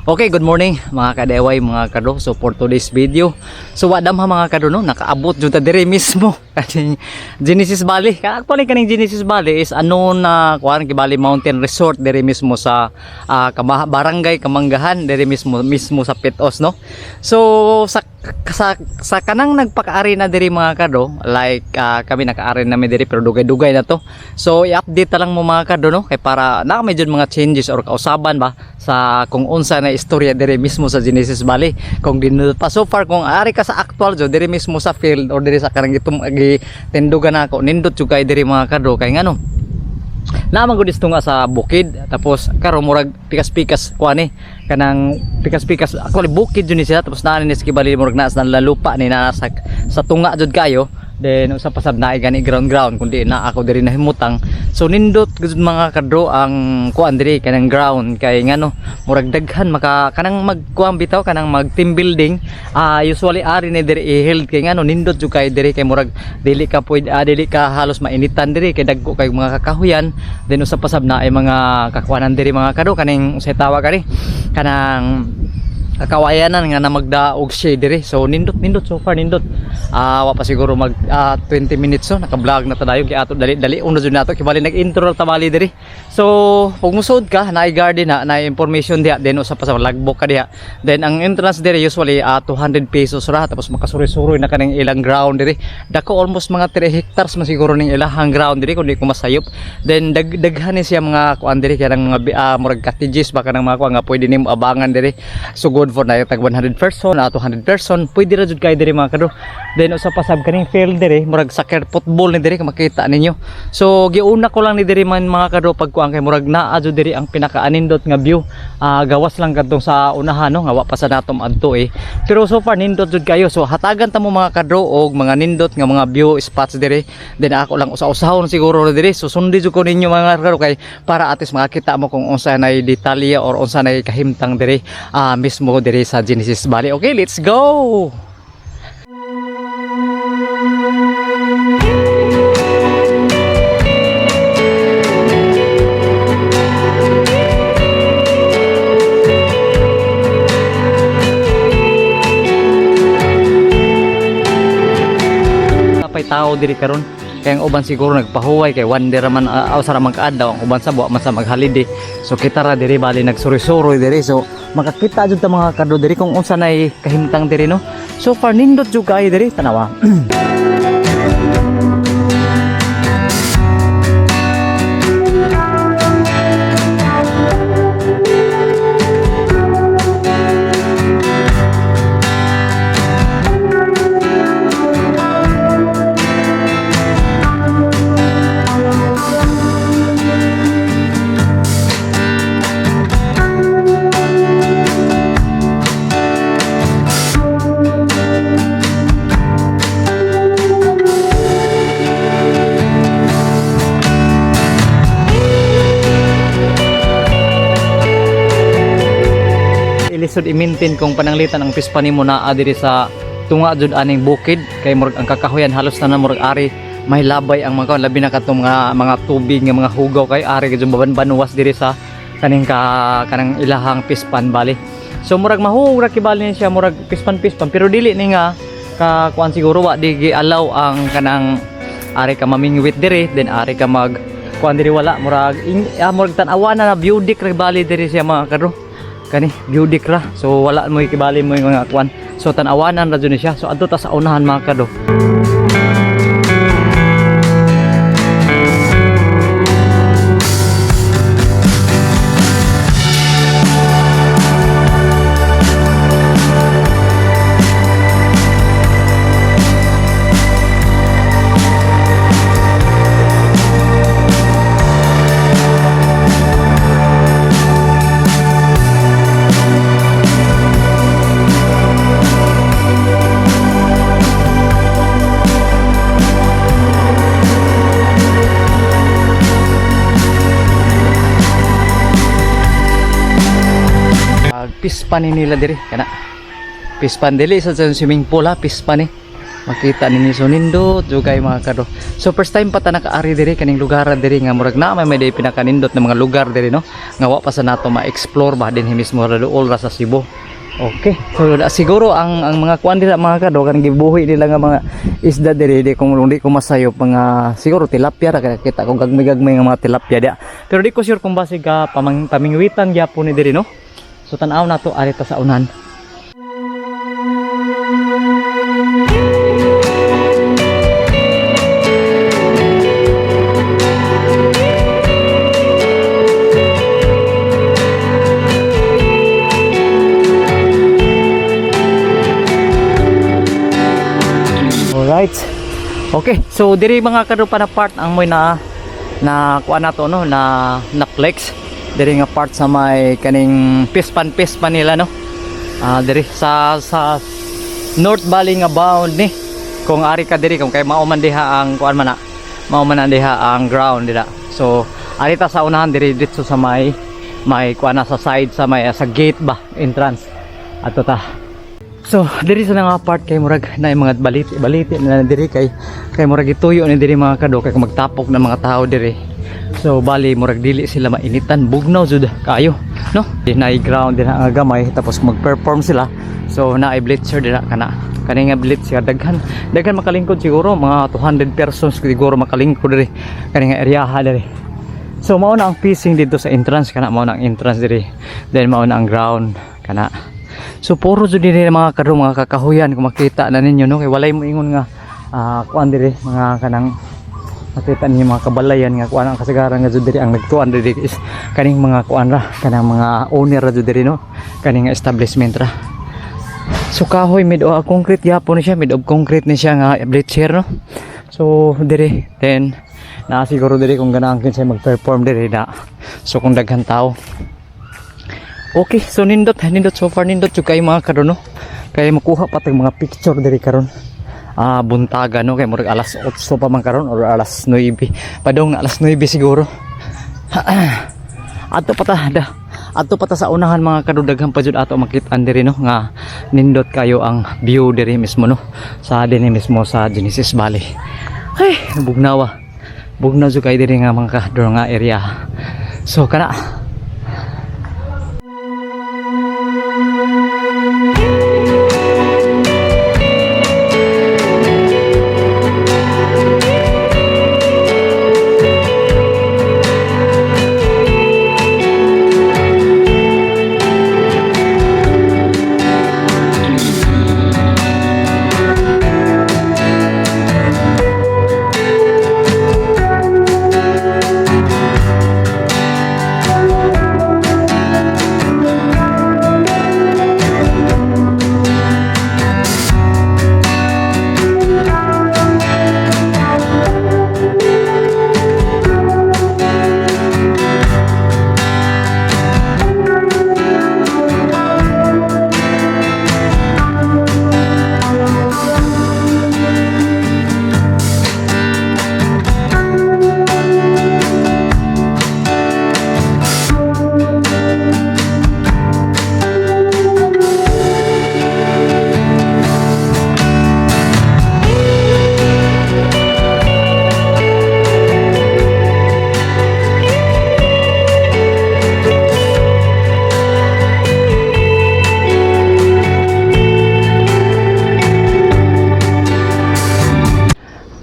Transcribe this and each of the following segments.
Okay, good morning mga kadeway, mga kado. So for today's video, so wadam ha mga kado no, nakaabot jud ta diri mismo kaning Genesis Valley. Actually kaning Genesis Valley is ano na kuan Kibali Mountain Resort diri mismo sa Barangay Kamanggahan diri mismo sa Pitos no. So sa kanang nagpakaari na diri mga kado, like kami nakaari na mi diri pero dugay-dugay na to. So i-update ta lang mo mga kado no, kay para na medyo mga changes or kausaban ba sa kung unsa na istorya diri mismo sa Genesis Valley. Kung dinudot pa so far, kung ari ka sa actual jo diri mismo sa field or diri sa karang itong tindugan nako, nindot jud kay diri mga kado kay ngano naman ko disto nga sa bukid, tapos karon murag pikas-pikas kuani kanang pikas-pikas actually bukid jud ni siya, tapos naa ni Kibali murag naa sa lalupa ni naa sa tunga jud kayo. Then usa pasab na gani ground kundi na ako diri nahimutang. So nindot gud mga kadro ang kuan diri kanang ground kay ngano murag daghan maka kanang magkuan bitaw kanang mag team building. Usually ari ni diri i-held kay ngano nindot jud kay diri kay murag dili ka halos mainitan diri kay dagko kay mga kakahuyan. Then usa pasab na ay mga kakuanan diri mga kadro kaning say tawag kani kanang kawayanan nga na magdaog siya diri. So nindot so far nindot wa pa siguro mag 20 minutes so naka-vlog na tadayon kay ato dali una jud nato kibali nag-intro ta bali diri. So pag musod ka naay garden na information diha, then usa pa sa logbook ka diha. Then ang entrance diri usually 200 pesos ra, tapos makasuroy-suroy na kaning ilang ground diri. Dako almost mga 3 hectares man siguro ning ilahang ground diri kundi ko masayop. Then daghan ni siya mga kuan diri kanang mga murag cottages ba kanang mga kuan nga pwede nimo abangan diri. So good for na tag 100 person 200 person pwede ra jud kay diri mga kado. Then usa pa sab kaning field diri murag soccer football ni diri makita ninyo. So giuna ko lang ni diri man mga kado pag kuan kay murag naa jud diri ang pinakaanindot nga view. Gawas lang kadtong sa unahan no, nga wa pa sa natom adto pero so far nindot jud kayo. So hatagan ta mo mga kado og mga nindot nga mga view spots diri. Then ako lang usa-usahon siguro diri, so sundi jud ko ninyo mga kado kay para atis makita mo kung unsa nay detalye or unsa nay kahimtang diri mismo diri sa Genesis Valley. Okay, let's go. Napay tao diri karon kay ang uban siguro nagpahuway kay one day raman sa ramang kaadlaw, ang uban sa buwa man sa mag-holiday. So kita ra diri bali nagsuri-suroy diri, so makakita jud ta mga kado diri kung unsa nay kahimtang diri no. So far nindot jud kay diri tanawa. Ilisod i-maintain kung pananglitan ang pispa nimo naa diri sa tunga jud aning bukid kay murag ang kakahuyan halos na murag ari may labay ang mga labi na katong mga tubig nga mga hugaw kay ari gid banuwas diri sa kaning kanang ilahang pispan bali. So murag mahugra kibali siya murag pispan pero dili ni nga ka kuan siguro wa di gi-allow ang kanang ari ka mamingwit diri, then ari ka mag kuan diri wala murag tan-awan na view deck bali diri siya mga kado kani view deck ra. So wala mo ikibali mo yung mga kuan, so tan-awanan ra jud ni siya. So adto ta sa unahan mga kado. Pispan nila diri kana pispan dili sa swimming pool ha, pispan ni makita ninyo so nindot jugay mga kado. So first time pa ta nakaari diri kaning lugar diri nga murag na may day pinakanindot na mga lugar diri no nga wa pa sa nato ma-explore ba din mismo ra duol ra sa Cebu. Okay, so siguro ang mga kuan dira mga kado kanang gibuhi nila nga mga isda diri di kung di ko masayop mga siguro tilapia ra kita ko gagmay-gagmay nga mga tilapia dia. Pero di ko sure kung basig ka pamingwitan gyapon ni diri no. So tan-aw na to ari ta sa unan. Alright. Okay, so diri mga kado pa na part ang moy na kuan nato no na flex diri nga part sa may kaning pispan nila no. Diri sa North Valley nga bound ni. Kung ari ka diri kung kay mao man diha ang kuan man na. Mao man diha ang ground dira. So ari ta sa unahan diri dito sa may kuan na sa side sa may sa gate ba entrance. Ato ta. So diri sa nga part kay murag na mga baliti na diri kay murag ituyo ni diri mga kado kay kung magtapok ng mga tao diri. So bali murag dili sila mainitan bugnaw jud kayo no. Dinay ground din nga gamay tapos mag-perform sila. So naay blitzer dira kani nga blitzer daghan makalingkod siguro mga 200 persons siguro makalingkod diri kani nga area diri. So mao na ang fishing dito sa entrance mao na ang entrance diri. Then mao na ang ground kana. So puro jud diri mga kado mga kakahuyan kung makita na ninyo no kay walay mo ingon nga kuan diri mga kanang makita ninyo mga kabalayan nga kuan ang kasagaran nga jud diri ang nagtuan diri is kaning mga kuan ra kanang mga owner ra jud diri no kaning establishment ra. So kahoy made of concrete yapon siya made of concrete ni siya nga bleacher no. So diri then na siguro diri kung ganahan kinsa mag-perform diri na. So kung daghan tao. Okay, so nindot so far nindot jud kay mga kado no. Kay makuha pa tag mga picture diri karon. Buntaga no kay murag alas 8 pa man karon or alas 9. Padong alas 9 siguro. Adto pa ta sa unahan mga kado daghan pa jud ato makit-an diri no nga nindot kayo ang view diri mismo no. Sa dinhi mismo sa Genesis Valley. Ay, bugnaw jud kay diri nga mga kado nga area. So kana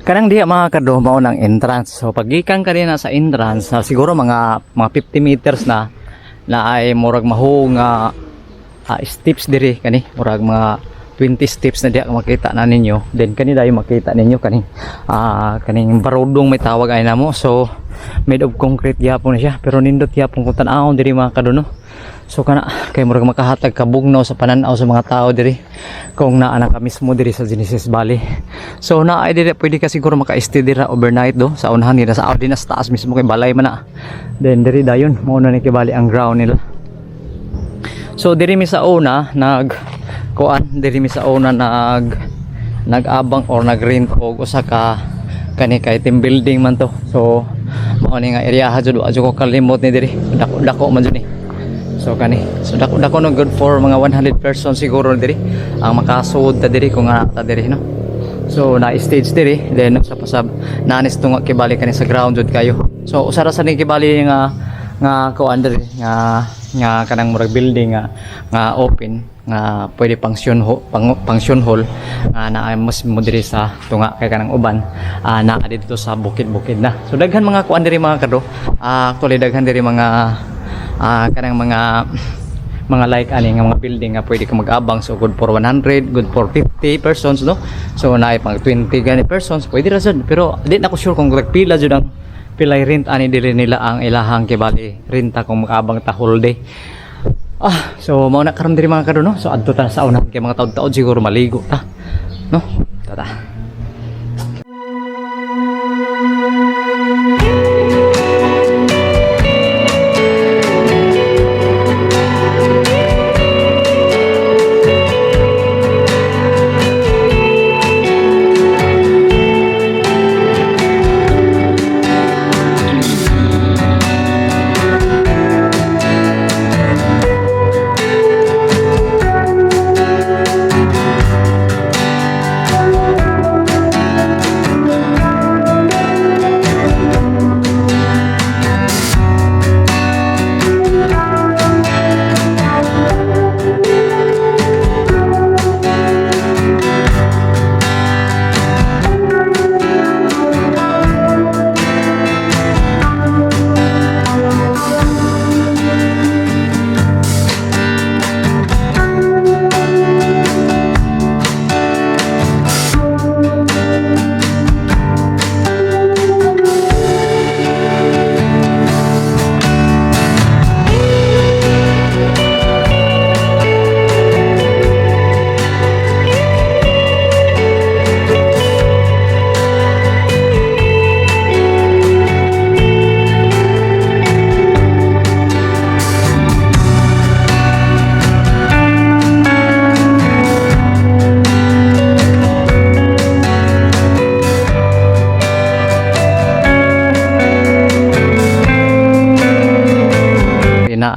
kanang diha mga kado mao nang entrance. So pagikan kanina sa entrance siguro mga 50 meters na ay murag maho nga steps diri kani murag mga 20 steps na diha makita na ninyo. Then kani dayo makita ninyo kaning barudong may tawag ay namo. So made of concrete gyapon na siya pero nindot gyapon kung tan-aw diri mga kado no. So kana kay murag makahatag kabugnaw sa pananaw sa mga tao diri kung naa na ka mismo diri sa Genesis Valley. So naay diri pwede ka siguro maka-stay diri overnight do sa unahan nila sa din sa taas mismo kay balay man na. Then diri dayon mao na ni kibali ang ground nila. So diri mi sa una nag-abang or nag-rent og usa ka kani kay team building man to. So mao ni nga area ha jud ko kalimot ni diri dako man jud ni. So dako no good for mga 100 persons siguro diri ang makasuod ta diri kung ana ta diri no. So na stage diri, then sa pasab nanis tunga kibali kani sa ground jud kayo. So usara sa ni kibali nga kuan diri nga kanang murag building nga open nga pwede function hall na mas mo diri sa tunga kay kanang uban na dito sa bukid-bukid na. So daghan mga kuan diri mga kado. Actually daghan diri mga kanang mga like ani nga mga building nga pwede ka mag-abang. So good for 100, good for 50 persons no. So naay pang 20 gani persons pwede ra sad, pero di na ko sure kung pila jud ang pilay rent ani dili nila ang ilahang kibali renta kung mag-abang ta whole day. So mao na karon diri mga kado no. So adto ta sa unahan kay mga taud-taud siguro maligo ta no. Tara.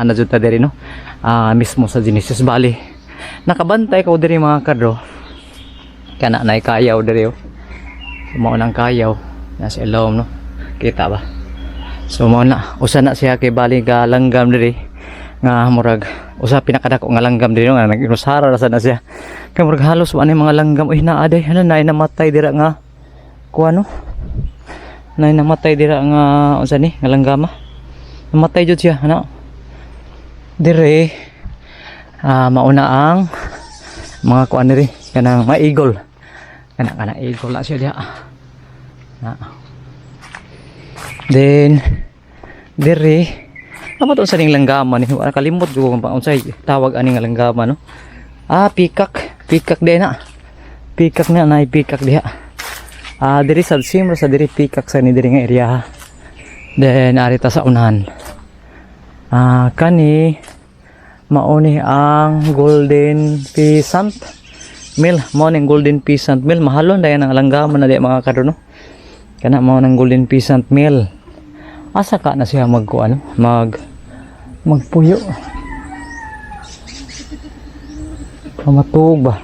Na jud ta diri no, mismo sa Genesis Valley. Nakabantay ko diri mga kadro, kana nay kayaw diri oh. So, mao nang kayaw nasa ilom no, kita ba? So mao na usa na siya kay bali ka langgam diri nga murag usa pinakadako nga langgam diri no, nga nag-inusara ra sad na siya kay murag halos wa ni mga langgam uy naa day hanan nay namatay dira nga kuano, nay namatay dira nga unsa ni nga langgama, namatay jud siya ano dire. Mauna ang mga kuan diri kanang maigol, kana eagle na siya diha na. Then dire amo to sa ning langgama ni wala kalimot jud kung unsay tawag ani nga langgama no. Peacock di na, peacock na nay peacock diha. Diri sa simra sa diri peacock sa ni diri nga area. Then arita sa unahan kani mauni ang golden pheasant male, mo ning golden pheasant male mahalon dayon ang langgama na di mga kadro no. Kana mo nang golden pheasant male asa ka na siya magkuan magpuyo pamatug ba.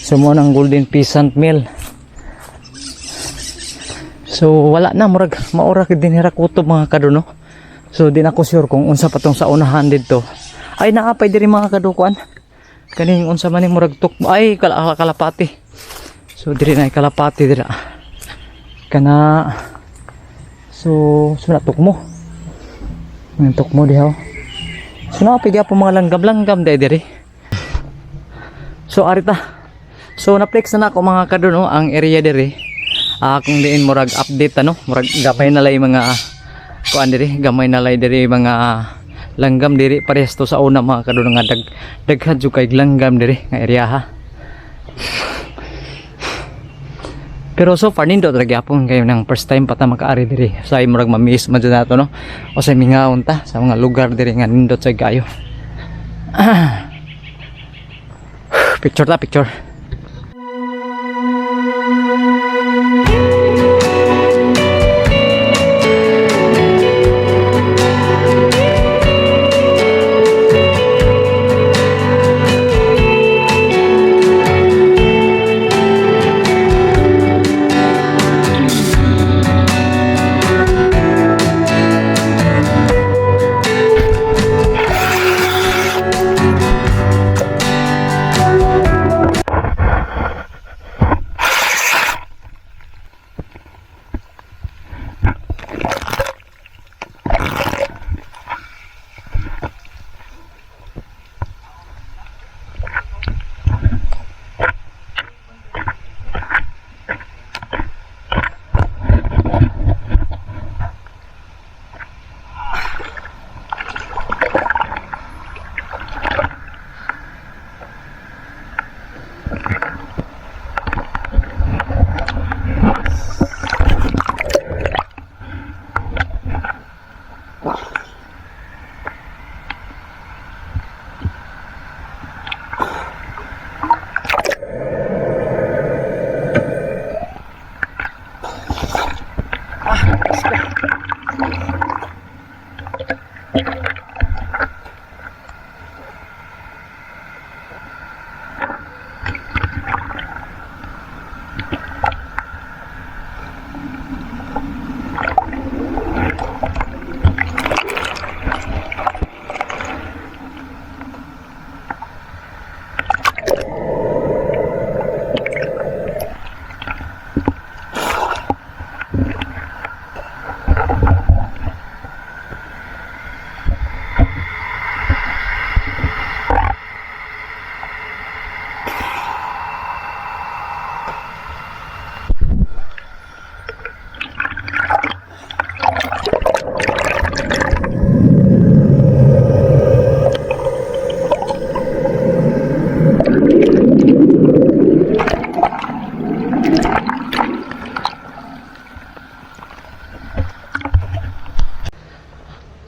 So mo nang golden pheasant male. So wala na murag maura kid dinhira kutob mga kadro no. So di na ko sure kung unsa pa tong sa unahan dito. Ay naapay diri mga kadukuan kaning unsa man ning murag tuk ay kalapati. So diri na kalapati dira kana. So suna tukmo ng tukmo diha. So naapay diha po mga langgam diri. So arita, so na-flex na ako mga kaduno ang area diri. Kung diin murag update ano, murag gamay na lay mga kuan diri, gamay na lay diri mga langgam diri parehas to sa una mga kadto nga daghan jud kay langgam diri nga area ha. Pero so far nindo talaga gyapon kayo nang first time pa ta makaari diri. Sa murag ma-miss man jud nato no. O sa mingaon ta sa mga lugar diri nga nindot sa kayo. Picture.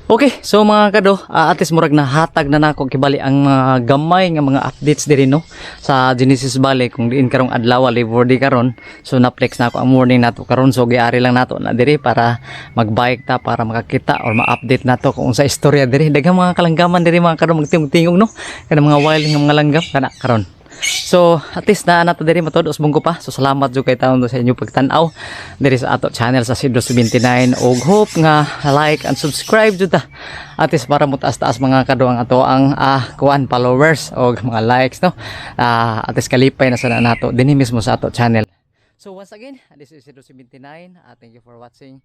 Okay, so mga kado, at least murag nahatag na nako kibali ang gamay nga mga updates diri no sa Genesis Valley kung diin karong adlaw live di karon. So na-flex na ako ang morning nato karon, so giari lang nato na diri para magbike ta para makakita or ma-update nato kung sa istorya diri. Daghang mga kalanggaman diri mga kado magtingog-tingog no. Kana mga wild nga mga langgam kana karon. So at least na nato diri matudos bungko pa. So salamat jud kay taon sa inyo pagtan-aw diri sa ato channel sa Sidro 79 og hope nga like and subscribe jud ta. At least para mutaas-taas mga kado ang ato ang kuan followers og mga likes no. At least kalipay na sana nato dinhi mismo sa ato channel. So once again, this is Sidro 79. Thank you for watching.